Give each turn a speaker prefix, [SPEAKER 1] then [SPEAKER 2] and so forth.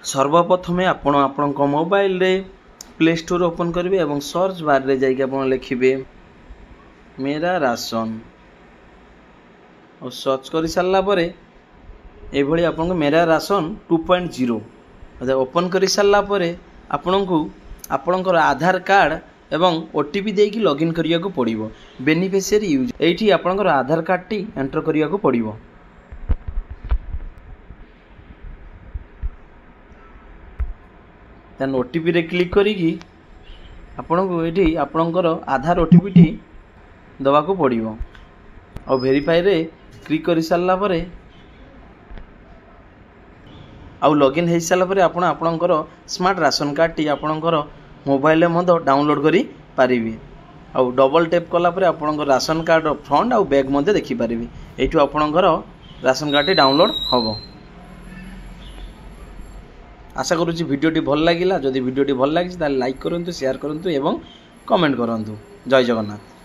[SPEAKER 1] सर्वप्रथमे आपण मोबाइल रे play store open करेंगे और सर्च बार रे जाइए आप लिखिए मेरा राशन और सर्च कर सारापर ये आपको मेरा राशन 2.0 ओपन कर सारापर आपण को आपणकर आधार कार्ड एवं ओटीपी देकी लॉगिन करिया को पड़िबो। बेनिफिशियरी यूज एठी आपणकर आधार कार्ड टी एंटर करिया को पड़िबो। देन ओटीपी रे क्लिक करिकी आपण को एठी आपणकर आधार ओटीपी टी दवा को पड़िबो और वेरीफाई रे क्लिक कर सारला परे आउ लॉगिन हो सारापर आपण आपणकर स्मार्ट राशन कार्ड टी आपणकर मोबाइल में डाउनलोड करी पारिबे। आउ डबल टैप कला परे आपणकर राशन कार्ड फ्रंट आउ बैक मध्य देखि पारिबे। एठू आपणकर राशन कार्ड टी डाउनलोड हबो। आशा करूची वीडियोटी भल लागिला। जदि वीडियोटी भल लागिछि ताले लाइक करंतु, शेयर करंतु एवं कमेंट करंतु। जय जगन्नाथ।